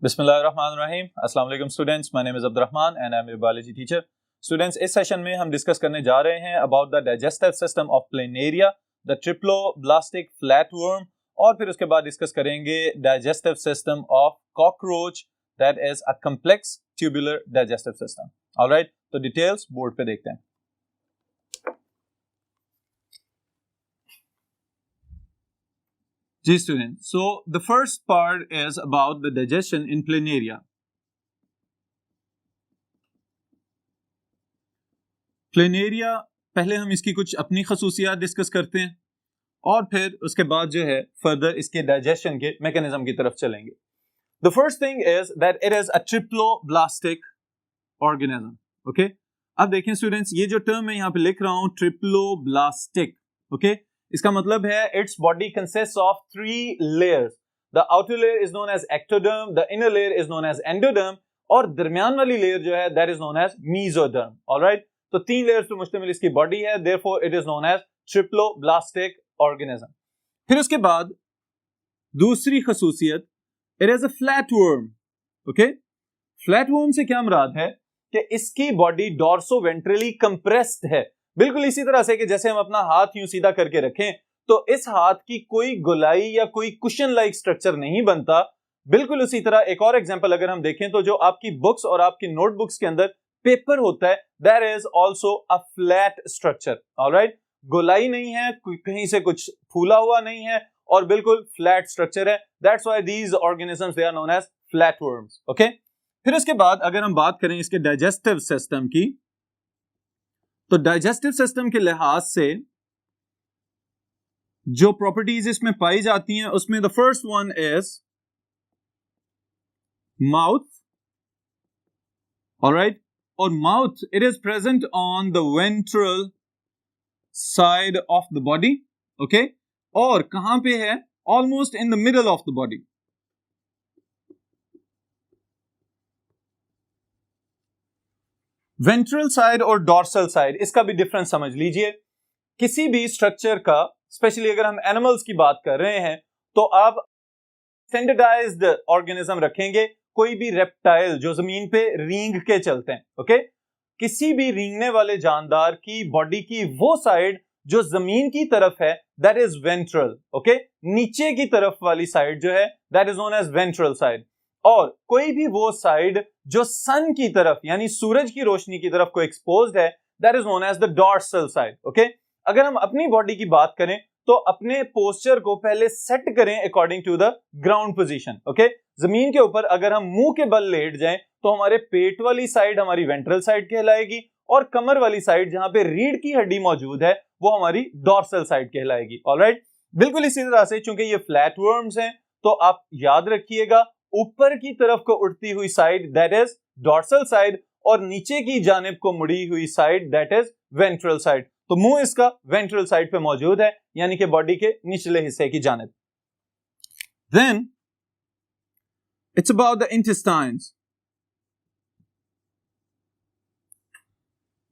बिस्मिल्लाहिर्रहमानिर्रहीम। अस्सलाम वालेकुम students, my name is Abdurrahman and I am your biology teacher. Students, इस सेशन में हम डिस्कस करने जा रहे हैं about the digestive system of planaria, the triploblastic flatworm, और फिर उसके बाद डिस्कस करेंगे digestive system of cockroach, that is a complex tubular digestive system. Alright, तो डिटेल्स बोर्ड पे देखते हैं। जी student, so the first part is about the digestion in planaria. Planaria, पहले हम इसकी कुछ अपनी खसूसियात डिस्कस करते हैं और फिर उसके बाद जो है फर्दर इसके डाइजेशन के मैकेनिज्म की तरफ चलेंगे। The first thing is that it is a triploblastic organism. Okay, अब देखें स्टूडेंट्स, ये जो टर्म मैं यहाँ पे लिख रहा हूं ट्रिप्लोब्लास्टिक, ओके, इसका मतलब है its body consist of 3 layers. The outer layer is known as ectoderm, the inner layer is known as endoderm, और दरमियान वाली लेयर जो है that is known as mesoderm. Alright, तो 3 लेयर्स पे मुश्तमिल इसकी बॉडी है, therefore it is known as triploblastic organism. फिर उसके बाद दूसरी खसूसियत, it is a flatworm. Okay, flatworm से क्या मुराद है कि इसकी बॉडी डॉर्सो वेंट्रली कंप्रेस्ड है, बिल्कुल इसी तरह से कि जैसे हम अपना हाथ यूं सीधा करके रखें तो इस हाथ की कोई गोलाई या कोई कुशन लाइक स्ट्रक्चर नहीं बनता। बिल्कुल उसी तरह एक और एग्जांपल अगर हम देखें तो जो आपकी बुक्स और आपकी नोटबुक्स के अंदर पेपर होता है, that is also a flat structure. Alright, गोलाई नहीं है, कहीं से कुछ फूला हुआ नहीं है और बिल्कुल फ्लैट स्ट्रक्चर है। That's why these organisms they are known as flatworms. Okay, फिर उसके बाद अगर हम बात करें इसके डाइजेस्टिव सिस्टम की, तो डाइजेस्टिव सिस्टम के लिहाज से जो प्रॉपर्टीज इसमें पाई जाती हैं उसमें the first one is mouth. Alright, और mouth it is present on the ventral side of the body. Okay, और कहां पे है? Almost in the middle of the body. Ventral side और डॉर्सल साइड, इसका भी डिफरेंस समझ लीजिए। किसी भी स्ट्रक्चर का, स्पेशली अगर हम एनिमल्स की बात कर रहे हैं, तो आप स्टैंडर्डाइज्ड ऑर्गेनिज्म रखेंगे। कोई भी रेप्टाइल जो जमीन पे रींग के चलते हैं, ओके, किसी भी रींगने वाले जानदार की बॉडी की वो साइड जो जमीन की तरफ है दैट इज वेंट्रल। ओके, नीचे की तरफ वाली साइड जो है that is known as ventral side. और कोई भी वो साइड जो सन की तरफ यानी सूरज की रोशनी की तरफ को एक्सपोज्ड है that is known as the dorsal side. Okay, अगर हम अपनी बॉडी की बात करें तो अपने पोस्चर को पहले सेट करें according to the ground position. Okay, जमीन के ऊपर अगर हम मुंह के बल लेट जाएं तो हमारे पेट वाली साइड हमारी वेंट्रल साइड कहलाएगी और कमर वाली साइड जहां पे रीढ़ की हड्डी मौजूद है वो हमारी डॉर्सल साइड कहलाएगी। ऑलराइट, बिल्कुल इसी तरह से चूंकि ये फ्लैटवर्म्स हैं तो आप याद रखिएगा ऊपर की तरफ को उठती हुई side that is dorsal side और नीचे की जानिब को मुड़ी हुई side that is ventral side. तो मुंह इसका वेंट्रल साइड पे मौजूद है यानी कि बॉडी के निचले हिस्से की जानिब। Then it's about the intestines.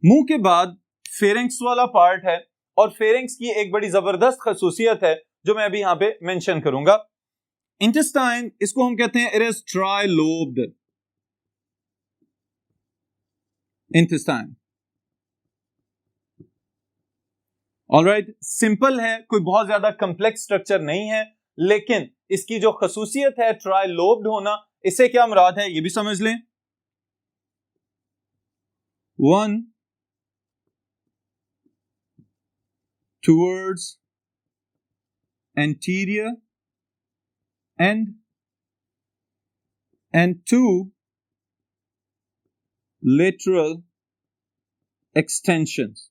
मुंह के बाद फेरिंक्स वाला पार्ट है और फेरिंक्स की एक बड़ी जबरदस्त खसूसियत है जो मैं अभी यहां पे मेंशन करूंगा। इंटेस्टाइन, इसको हम कहते हैं it is trilobed intestine. Alright, simple है, कोई बहुत ज्यादा कॉम्प्लेक्स स्ट्रक्चर नहीं है, लेकिन इसकी जो खसूसियत है ट्राइलोब्ड होना, इससे क्या मुराद है ये भी समझ लें। 1 towards anterior end and 2 lateral extensions।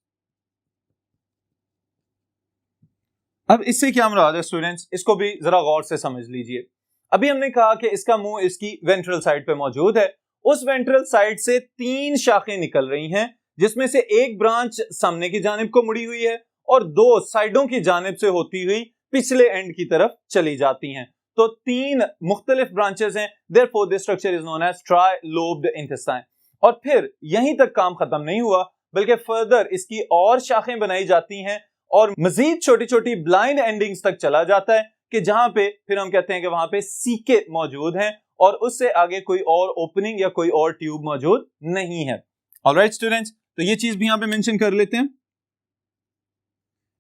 अब इससे क्या मुराद है स्टूडेंट्स, इसको भी जरा गौर से समझ लीजिए। अभी हमने कहा कि इसका मुंह इसकी वेंट्रल साइड पे मौजूद है, उस वेंट्रल साइड से 3 शाखें निकल रही हैं जिसमें से एक ब्रांच सामने की जानिब को मुड़ी हुई है और 2 साइडों की जानिब से होती हुई पिछले एंड की तरफ चली जाती हैं। तो 3 मुख्तलिफ ब्रांचेस हैं, therefore this structure is known as trilobed intestine. और फिर यहीं तक काम खत्म नहीं हुआ, बल्कि फर्दर इसकी और शाखें बनाई जाती हैं और मजीद छोटी छोटी ब्लाइंड एंडिंग्स तक चला जाता है कि जहां पे फिर हम कहते हैं कि वहां पे सीके मौजूद हैं और उससे आगे कोई और ओपनिंग या कोई और ट्यूब मौजूद नहीं है। ऑलराइट स्टूडेंट्स, तो ये चीज भी यहां पे मेंशन कर लेते हैं।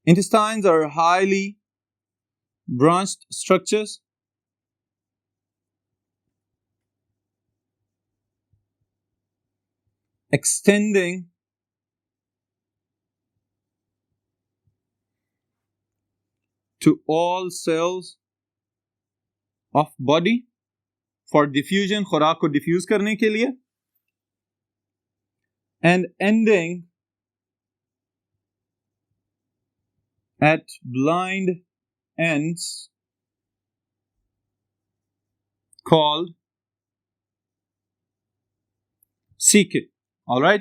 Intestines are highly branched structures extending to all cells of body for diffusion, खुराक को डिफ्यूज करने के लिए, and ending at blind ends called CK. All right.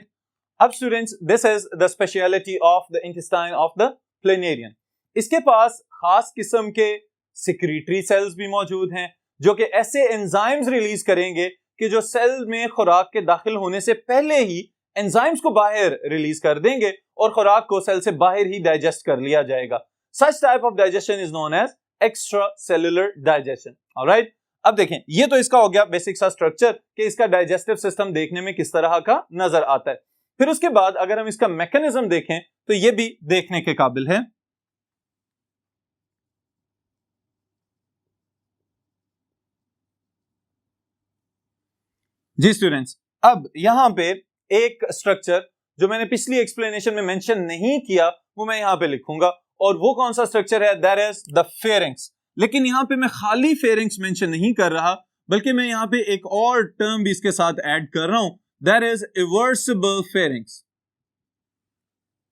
अब students, this is the speciality of the intestine of the planarian. इसके पास खास किस्म के सिक्रीटरी सेल्स भी मौजूद हैं जो कि ऐसे एंजाइम्स रिलीज करेंगे कि जो सेल में खुराक के दाखिल होने से पहले ही एंजाइम्स को बाहर रिलीज कर देंगे और खुराक को सेल से बाहर ही डाइजेस्ट कर लिया जाएगा। Such type of digestion is known as extra cellular digestion. Alright, अब देखें, ये तो इसका हो गया बेसिक सा स्ट्रक्चर कि इसका डाइजेस्टिव सिस्टम देखने में किस तरह का नजर आता है। फिर उसके बाद अगर हम इसका मैकेनिज्म देखें तो ये भी देखने के काबिल है। जी स्टूडेंट्स, अब यहां पे एक स्ट्रक्चर जो मैंने पिछली एक्सप्लेनेशन में मेंशन नहीं किया वो मैं यहां पे लिखूंगा, और वो कौन सा स्ट्रक्चर है? That is the pharynx. लेकिन यहां पे मैं खाली फेरिंक्स मेंशन नहीं कर रहा, बल्कि मैं यहां पे एक और टर्म भी इसके साथ ऐड कर रहा हूं, दैट इज इवर्सिबल फेरिंक्स।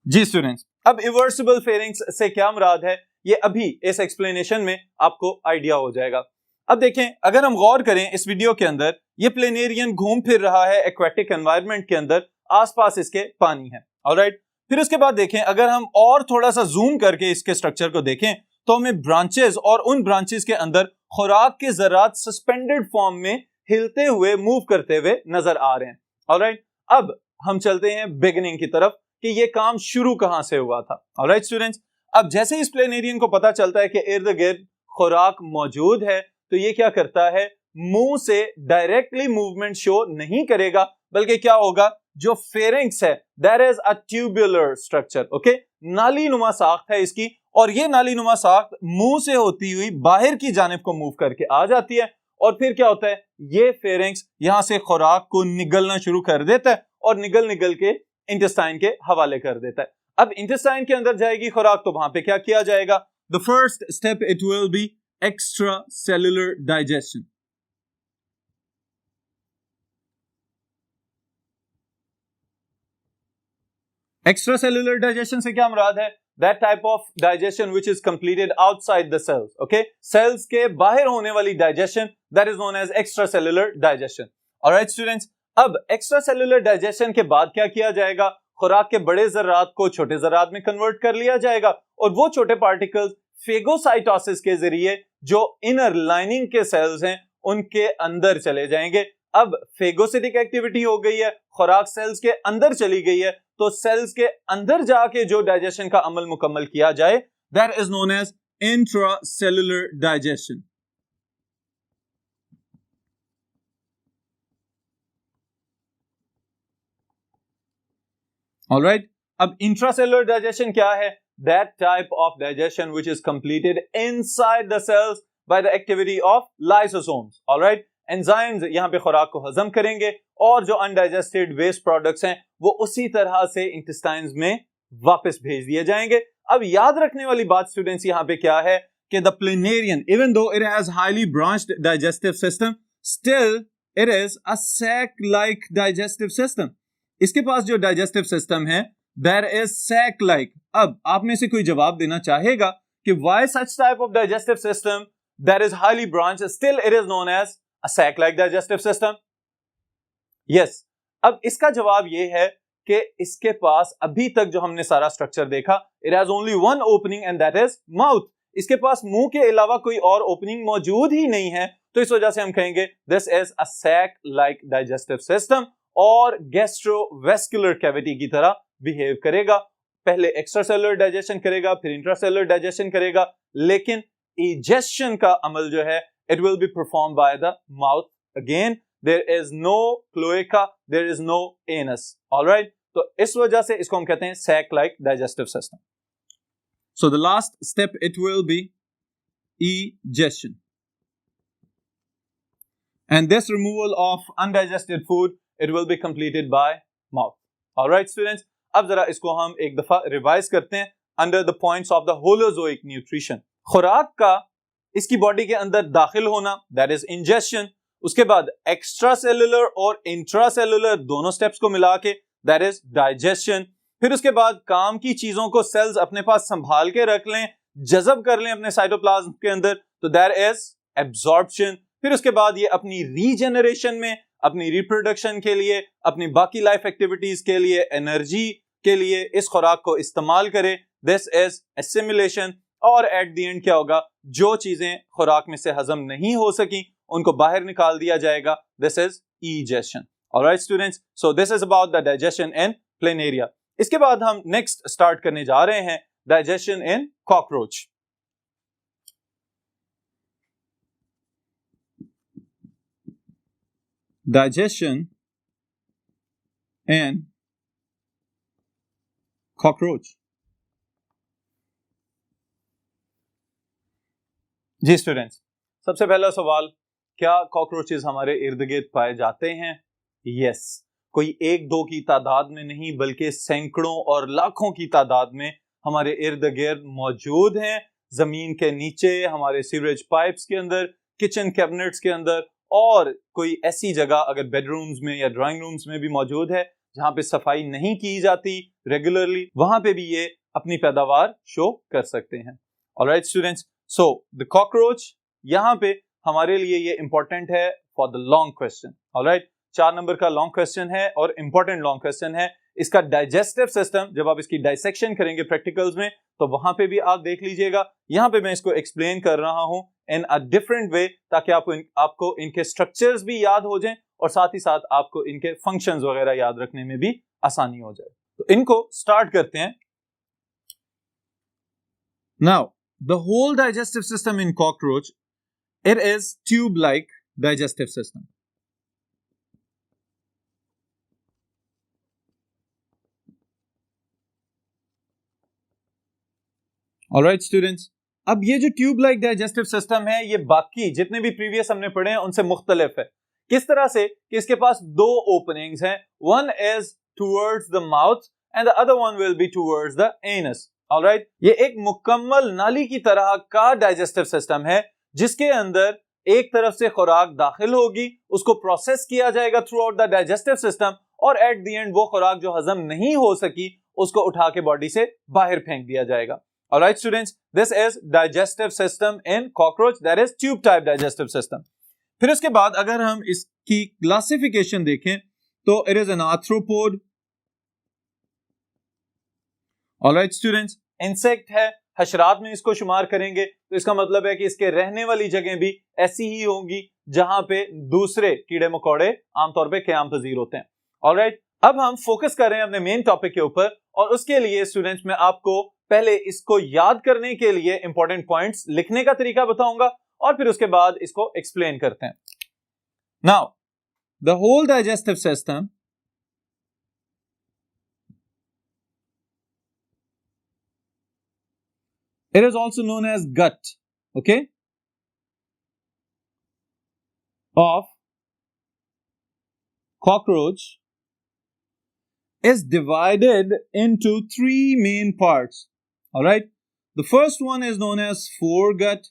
जी स्टूडेंट्स, अब इवर्सिबल फेरिंक्स से क्या मुराद है ये अभी इस एक्सप्लेनेशन में आपको आइडिया हो जाएगा। अब देखें, अगर हम गौर करें इस वीडियो के अंदर, ये प्लेनेरियन घूम फिर रहा है एक्वेटिक एनवायरनमेंट के अंदर, आसपास इसके पानी है। ऑलराइट, फिर उसके बाद देखें, अगर हम और थोड़ा सा जूम करके इसके स्ट्रक्चर को देखें तो हमें ब्रांचेस और उन ब्रांचेस के अंदर खुराक के जरात सस्पेंडेड फॉर्म में हिलते हुए मूव करते हुए नजर आ रहे हैं। ऑलराइट, अब हम चलते हैं बिगिनिंग की तरफ कि ये काम शुरू कहां से हुआ था। ऑलराइट स्टूडेंट्स, अब जैसे इस प्लेनेरियन को पता चलता है कि इर्द गिर्द खुराक मौजूद है तो ये क्या करता है, मुंह से डायरेक्टली मूवमेंट शो नहीं करेगा, बल्कि क्या होगा, जो फेरिंक्स है that is a tubular structure. Okay, नाली नुमा साख्त है इसकी, और ये नाली नुमा साख्त मुंह से होती हुई बाहर की जानिब को मूव करके आ जाती है, और फिर क्या होता है, ये फेरिंक्स यहां से खुराक को निगलना शुरू कर देता है और निगल निगल के इंटेस्टाइन के हवाले कर देता है। अब इंटेस्टाइन के अंदर जाएगी खुराक तो वहां पे क्या किया जाएगा? The first step it will be extra cellular digestion. Extra cellular digestion से क्या मुराद है? That type of digestion which is completed outside the cells. Okay, cells के बाहर होने वाली digestion that is known as extra cellular digestion. Alright students, अब extra cellular digestion के बाद क्या किया जाएगा? खुराक के बड़े जरात को छोटे जरात में कन्वर्ट कर लिया जाएगा, और वो छोटे पार्टिकल्स फेगोसाइटोसिस के जरिए जो इनर लाइनिंग के सेल्स हैं उनके अंदर चले जाएंगे। अब फेगोसिटिक एक्टिविटी हो गई है, खुराक सेल्स के अंदर चली गई है, तो सेल्स के अंदर जाके जो डाइजेशन का अमल मुकम्मल किया जाए that is known as intracellular digestion. Alright, अब इंट्रासेलुलर डाइजेशन क्या है? That type of digestion which is completed inside the cells by the activity of lysosomes. Alright, enzymes यहां पे खुराक को हजम करेंगे और जो अनडाइजेस्टेड वेस्ट प्रोडक्ट्स हैं वो उसी तरह से इंटेस्टाइन्स में वापस भेज दिए जाएंगे। अब याद रखने वाली बात स्टूडेंट्स यहां पे क्या है कि the planarian even though it has highly branched digestive system, still it is a sac like digestive system. इसके पास जो डाइजेस्टिव सिस्टम है दैट इज सैक लाइक। अब आप में से कोई जवाब देना चाहेगा कि why such type of digestive system that is highly branched still it is known as a sac like digestive system? Yes. अब इसका जवाब ये है कि इसके पास अभी तक जो हमने सारा स्ट्रक्चर देखा, it has only one opening and that is mouth. इसके पास मुंह के अलावा कोई और ओपनिंग मौजूद ही नहीं है, तो इस वजह से हम कहेंगे this is a sac like digestive system, और गैस्ट्रोवेस्कुलर कैविटी की तरह बिहेव करेगा। पहले एक्स्ट्रासेलुलर डाइजेशन करेगा, फिर इंट्रासेलुलर डाइजेशन करेगा, लेकिन इजेशन का अमल जो है it will be performed by the mouth again there is no cloaca, there is no anus. All right, तो इस वजह से इसको हम कहते हैं sac like digestive system. So the last step it will be egestion, and this removal of undigested food it will be completed by mouth. All right students, अब जरा इसको हम एक दफा रिवाइज करते हैं under the points of the holozoic nutrition. खुराक का इसकी बॉडी के अंदर दाखिल होना, that is ingestion. उसके बाद एक्स्ट्रा सेलुलर और इंट्रा सेलुलर दोनों स्टेप्स को मिला के that is digestion. फिर उसके बाद काम की चीजों को सेल्स अपने पास संभाल के रख लें, जज़ब कर लें अपने साइटोप्लाज्म के अंदर, तो that is absorption. फिर उसके बाद ये अपनी रीजेनरेशन में, अपनी रिप्रोडक्शन के लिए, अपनी बाकी लाइफ एक्टिविटीज के लिए, एनर्जी के लिए इस खुराक को इस्तेमाल करे, दिस इज एसिमिलेशन. और एट द एंड क्या होगा, जो चीजें खुराक में से हजम नहीं हो सकी उनको बाहर निकाल दिया जाएगा, this is egestion. Alright students, so this is about the digestion in planaria. इसके बाद हम नेक्स्ट स्टार्ट करने जा रहे हैं digestion in cockroach. Digestion and cockroach. जी स्टूडेंट्स, सबसे पहला सवाल, क्या कॉकरोचेस हमारे इर्द गिर्द पाए जाते हैं? यस, कोई एक दो की तादाद में नहीं बल्कि सैकड़ों और लाखों की तादाद में हमारे इर्द गिर्द मौजूद हैं. जमीन के नीचे, हमारे सीवरेज पाइप्स के अंदर, किचन कैबिनेट्स के अंदर, और कोई ऐसी जगह अगर बेडरूम्स में या ड्राइंग रूम्स में भी मौजूद है जहां पे सफाई नहीं की जाती रेगुलरली, वहां पे भी ये अपनी पैदावार शो कर सकते हैं. Alright students, so the cockroach यहां पे हमारे लिए ये इंपॉर्टेंट है for the long question. Alright, 4 number का लॉन्ग क्वेश्चन है और इंपॉर्टेंट लॉन्ग क्वेश्चन है. इसका डाइजेस्टिव सिस्टम जब आप इसकी डाइसेक्शन करेंगे प्रैक्टिकल्स में तो वहां पे भी आप देख लीजिएगा. यहां पे मैं इसको एक्सप्लेन कर रहा हूं इन अ डिफरेंट वे ताकि आपको इनके स्ट्रक्चर्स भी याद हो जाएं और साथ ही साथ आपको इनके फंक्शंस वगैरह याद रखने में भी आसानी हो जाए. तो इनको स्टार्ट करते हैं. Now the whole digestive system in cockroach, it is tube like digestive system. Alright students, अब ये जो ट्यूब लाइक डाइजेस्टिव सिस्टम है ये बाकी जितने भी प्रीवियस हमने पढ़े हैं उनसे मुख्तलिफ है. किस तरह से कि इसके पास 2 ओपनिंग्स हैं. One is towards the mouth and the other one will be towards the anus. Alright, ये एक मुकम्मल नाली की तरह का डाइजेस्टिव सिस्टम है जिसके अंदर एक तरफ से खुराक दाखिल होगी, उसको प्रोसेस किया जाएगा through out the digestive system, और एट द एंड वो खुराक जो हजम नहीं हो सकी उसको उठा के बॉडी से बाहर फेंक दिया जाएगा. Alright students, this is digestive system in cockroach, that is tube type digestive system. फिर उसके बाद अगर हम इसकी क्लासिफिकेशन देखें तो it is an arthropod. Alright students, insect है, हशरात में इसको शुमार करेंगे तो इसका मतलब है कि इसके रहने वाली जगह भी ऐसी ही होंगी जहां पे दूसरे कीड़े मकोड़े आमतौर पे क़याम पजीर होते हैं. Alright, अब हम फोकस कर रहे हैं अपने मेन टॉपिक के ऊपर और उसके लिए स्टूडेंट्स मैं आपको पहले इसको याद करने के लिए इंपॉर्टेंट पॉइंट्स लिखने का तरीका बताऊंगा और फिर उसके बाद इसको एक्सप्लेन करते हैं. Now the whole digestive system it is also known as gut, okay, of cockroach is divided into 3 main parts. All right, the first one is known as foregut.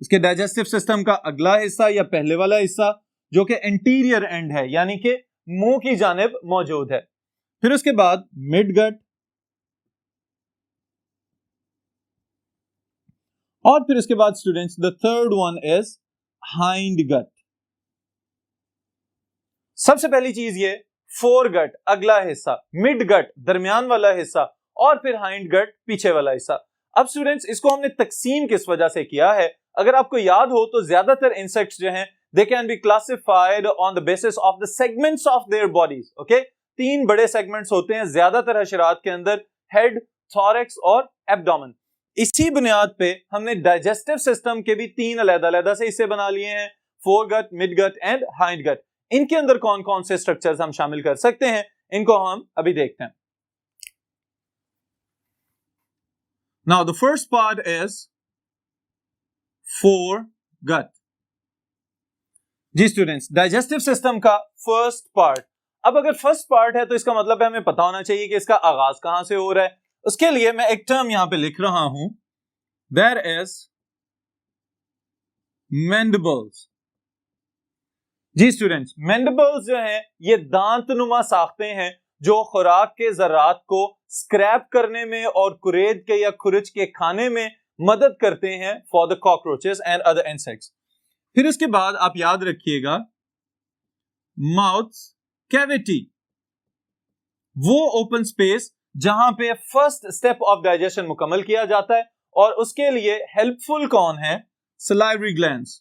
इसके डाइजेस्टिव सिस्टम का अगला हिस्सा या पहले वाला हिस्सा जो कि एंटीरियर एंड है यानी कि मुंह की जानिब मौजूद है. फिर उसके बाद मिडगट और फिर उसके बाद students the third one is hindgut. सबसे पहली चीज ये फोरगट अगला हिस्सा, मिडगट दरमियान वाला हिस्सा और फिर हाइंडगट पीछे वाला हिस्सा. अब स्टूडेंट्स इसको हमने तकसीम किस वजह से किया है, अगर आपको याद हो तो ज्यादातर इंसेक्ट्स जो हैं they can be classified on the basis of the segments of their bodies. Okay, 3 बड़े सेगमेंट्स होते हैं ज्यादातर हशरात के अंदर, हेड, थॉरैक्स और एब्डोमेन. इसी बुनियाद पे हमने डाइजेस्टिव सिस्टम के भी 3 अलग-अलग से हिस्से बना लिए हैं. Foregut, midgut and hindgut. इनके अंदर कौन कौन से स्ट्रक्चर्स हम शामिल कर सकते हैं, इनको हम अभी देखते हैं। Now the first part is foregut. जी स्टूडेंट्स, डाइजेस्टिव सिस्टम का फर्स्ट पार्ट। अब अगर फर्स्ट पार्ट है तो इसका मतलब है हमें पता होना चाहिए कि इसका आगाज कहां से हो रहा है। उसके लिए मैं एक टर्म यहां पे लिख रहा हूं, देयर इज मैंडिबल्स। जी स्टूडेंट्स, मैंडिबल्स जो हैं ये दांतनुमा साख्तें हैं जो खुराक के जरात को स्क्रैप करने में और कुरेद के या खुरच के खाने में मदद करते हैं for the cockroaches and other insects. फिर उसके बाद आप याद रखिएगा माउथ कैविटी, वो ओपन स्पेस जहां पे फर्स्ट स्टेप ऑफ डाइजेशन मुकम्मल किया जाता है, और उसके लिए हेल्पफुल कौन है, salivary glands.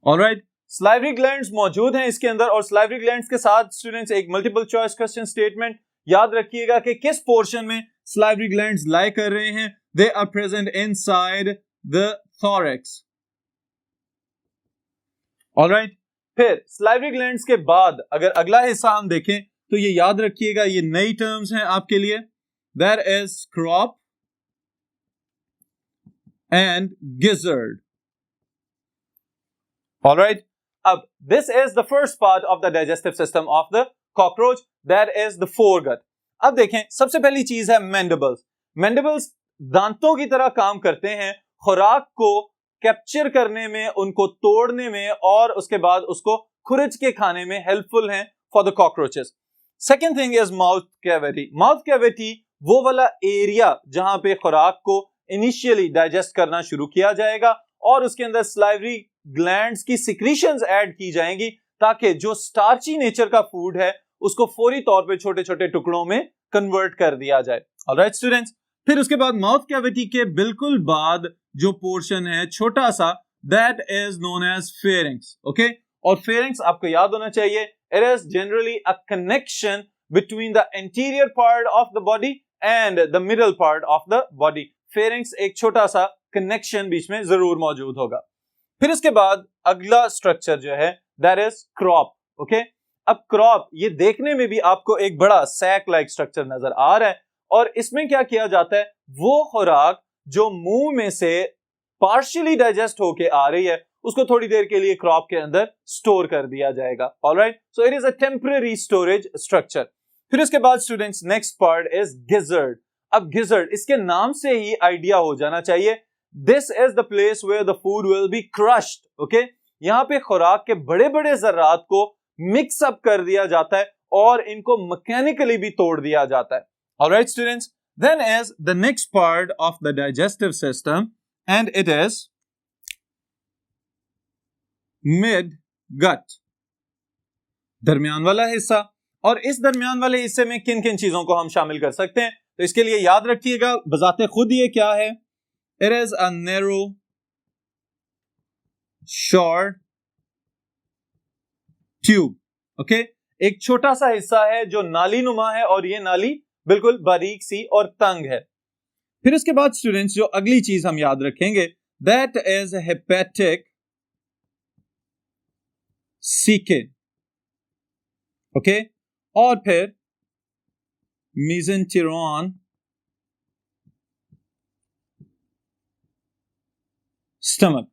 Alright, salivary glands मौजूद हैं इसके अंदर, और सलाइवरी ग्लैंड्स के साथ स्टूडेंट्स एक मल्टीपल चॉइस क्वेश्चन स्टेटमेंट याद रखिएगा कि किस पोर्शन में सलाइवरी ग्लैंड्स लाई कर रहे हैं। They are present inside the thorax. Alright, फिर सलाइवरी ग्लैंड्स के बाद अगर अगला हिस्सा हम देखें तो ये याद रखिएगा, ये नई टर्म्स हैं आपके लिए। There is crop and gizzard. Alright, अब this is the first part of the digestive system of the cockroach, that is the foregut. अब देखें, सबसे पहली चीज है mandibles. Mandibles दांतों की तरह काम करते हैं खुराक को कैप्चर करने में, उनको तोड़ने में और उसके बाद उसको खुरच के खाने में हेल्पफुल हैं for the cockroaches. Second thing is mouth cavity. Mouth cavity वो वाला एरिया जहां पे खुराक को इनिशियली डाइजेस्ट करना शुरू किया जाएगा और उसके अंदर सलाइवरी ग्लैंड्स की सिक्रीशंस ऐड की जाएंगी ताकि जो स्टार्ची नेचर का फूड है उसको फौरी तौर पे छोटे छोटे टुकड़ों में कन्वर्ट कर दिया जाए। ऑलराइट स्टूडेंट्स, फिर उसके बाद माउथ कैविटी के बिल्कुल बाद जो पोर्शन है छोटा सा, that is known as pharynx. Okay, और फेरिंग्स आपको याद होना चाहिए, it is generally a connection between the anterior part of the body and the middle part of the body. Pharynx एक छोटा सा कनेक्शन बीच में जरूर मौजूद होगा। फिर उसके बाद अगला स्ट्रक्चर जो है दैट इज क्रॉप। ओके, अब क्रॉप ये देखने में भी आपको एक बड़ा सैक लाइक स्ट्रक्चर नजर आ रहा है, और इसमें क्या किया जाता है, वो खुराक जो मुंह में से पार्शियली डाइजेस्ट होके आ रही है उसको थोड़ी देर के लिए क्रॉप के अंदर स्टोर कर दिया जाएगा। Alright, so it is a temporary storage structure. फिर उसके बाद students next part is gizzard. अब गिजर्ड, इसके नाम से ही आइडिया हो जाना चाहिए, This is the place where the food will be crushed. Okay? यहाँ पे खुराक के बड़े बड़े जर्रात को मिक्स अप कर दिया जाता है और इनको मैकेनिकली भी तोड़ दिया जाता है। Alright, students. Then is the next part of the digestive system, and it is mid-gut. दरमियान वाला हिस्सा। और इस दरमियान वाले हिस्से में किन किन चीजों को हम शामिल कर सकते हैं, तो इसके लिए याद रखिएगा बजाते खुद ये क्या है, it is a narrow short tube. okay, एक छोटा सा हिस्सा है जो नाली नुमा है और ये नाली बिल्कुल बारीक सी और तंग है। फिर इसके बाद स्टूडेंट्स जो अगली चीज हम याद रखेंगे, that is hepatic caecum. Okay, और फिर mesenteron स्टमक।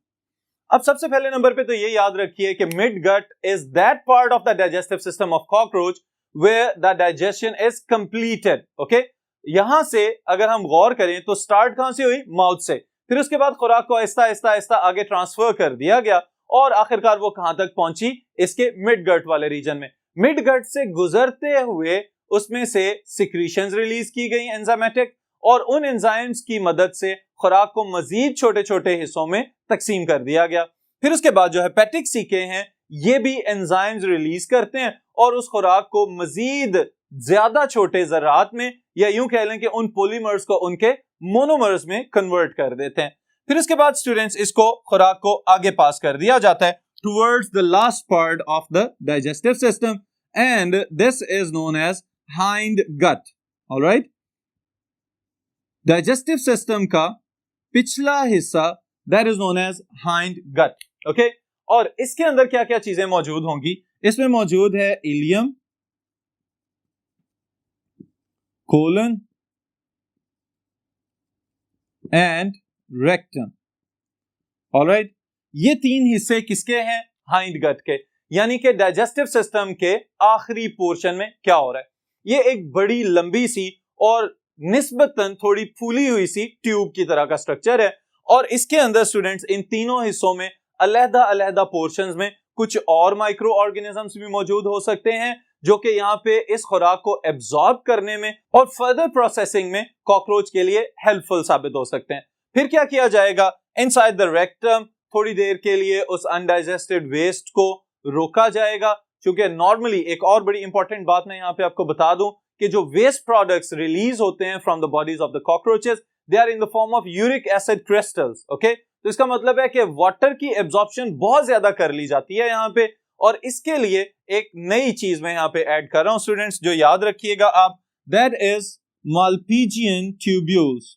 अब सबसे पहले नंबर पे तो ये याद रखिए कि mid gut is that part of the digestive system of cockroach where the digestion is completed. Okay, यहां से अगर हम गौर करें तो स्टार्ट कहां से हुई, माउथ से, फिर उसके बाद खुराक को आहिस्ता आहिस्ता आहिस्ता आगे ट्रांसफर कर दिया गया और आखिरकार वो कहां तक पहुंची, इसके मिड गट वाले रीजन में। मिड गट से गुजरते हुए उसमें से सिक्रीशंस रिलीज की गई एंजाइमेटिक, और उन एंजाइम्स की मदद से खुराक को मजीद छोटे छोटे हिस्सों में तकसीम कर दिया गया। फिर उसके बाद जो हेपेटिक सीके हैं ये भी एंजाइम्स रिलीज करते हैं और उस खुराक को मजीद ज्यादा छोटे जरात में, या यूं कह लें कि उन पॉलीमर्स को उनके मोनोमर्स में कन्वर्ट कर देते हैं। फिर उसके बाद स्टूडेंट्स इसको खुराक को आगे पास कर दिया जाता है towards the last part of the digestive system, and this is known as hind gut. Alright, digestive system का पिछला हिस्सा that is known as hind gut. Okay, और इसके अंदर क्या क्या चीजें मौजूद होंगी? इसमें मौजूद है ileum, colon and rectum. Alright, ये तीन हिस्से किसके हैं? हाइंड गट के. यानी कि डाइजेस्टिव सिस्टम के आखिरी पोर्शन में क्या हो रहा है? ये एक बड़ी लंबी सी और निस्बतन थोड़ी फूली हुई सी ट्यूब की तरह का स्ट्रक्चर है, और इसके अंदर स्टूडेंट्स इन तीनों हिस्सों में अलहदा अलहदा पोर्शंस में कुछ और माइक्रो ऑर्गेनिजम्स भी मौजूद हो सकते हैं जो कि यहाँ पे इस खुराक को एब्जॉर्ब करने में और फर्दर प्रोसेसिंग में कॉकरोच के लिए हेल्पफुल साबित हो सकते हैं. फिर क्या किया जाएगा? इनसाइड द रेक्टम थोड़ी देर के लिए उस अनडाइजेस्टेड वेस्ट को रोका जाएगा, क्योंकि नॉर्मली एक और बड़ी इंपॉर्टेंट बात मैं यहाँ पे आपको बता दूं कि जो वेस्ट प्रोडक्ट्स रिलीज होते हैं from the bodies of the cockroaches, they are in the form of uric acid crystals. Okay, तो इसका मतलब है कि वाटर की एब्जॉर्प्शन बहुत ज्यादा कर ली जाती है यहाँ पे, और इसके लिए एक नई चीज मैं यहाँ पे ऐड कर रहा हूं स्टूडेंट्स, जो याद रखिएगा आप, दैट इज माल्पीजियन ट्यूब्यूल्स.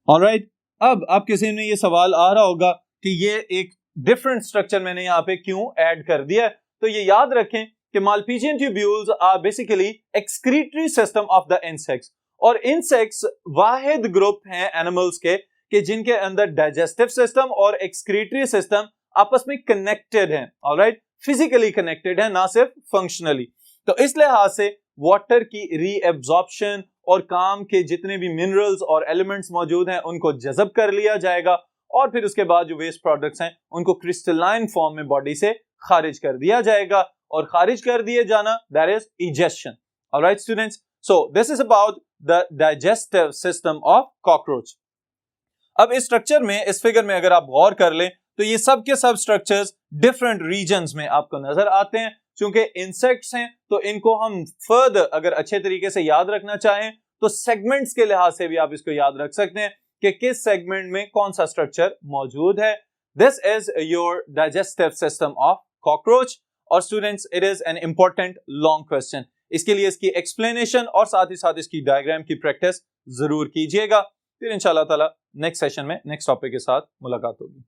ऑलराइट, अब आपके सामने ये सवाल आ रहा होगा कि ये एक डिफरेंट स्ट्रक्चर मैंने यहाँ पे क्यों ऐड कर दिया है? तो ये याद रखें कि Malpighian tubules are basically excretory system of the insects, और इंसेक्ट्स वाहिद ग्रुप हैं एनिमल्स के जिनके अंदर डाइजेस्टिव सिस्टम और एक्सक्रीटरी सिस्टम आपस में कनेक्टेड हैं. ऑलराइट, फिजिकली कनेक्टेड है, ना सिर्फ फंक्शनली. तो इस लिहाज से वाटर की रीएब्जॉर्प्शन और काम के जितने भी मिनरल्स और एलिमेंट्स मौजूद हैं उनको जज़ब कर लिया जाएगा, और फिर उसके बाद जो वेस्ट प्रोडक्ट्स हैं उनको क्रिस्टलाइन फॉर्म में बॉडी से खारिज कर दिया जाएगा, और खारिज कर दिए जाना that is ejection. Alright students, so this is about the digestive system of cockroach. अब इस स्ट्रक्चर में, इस फिगर में अगर आप गौर कर लें तो ये सब के सब स्ट्रक्चर्स डिफरेंट रीजन्स में आपको नजर आते हैं. चूंकि इंसेक्ट्स हैं तो इनको हम फर्दर अगर अच्छे तरीके से याद रखना चाहें तो सेगमेंट्स के लिहाज से भी आप इसको याद रख सकते हैं कि किस सेगमेंट में कौन सा स्ट्रक्चर मौजूद है. This is your digestive system of cockroach. और students, it is an important long question. इसके लिए इसकी एक्सप्लेनेशन और साथ ही साथ इसकी डायग्राम की प्रैक्टिस जरूर कीजिएगा. फिर इंशाल्लाह ताला नेक्स्ट सेशन में नेक्स्ट टॉपिक के साथ मुलाकात होगी.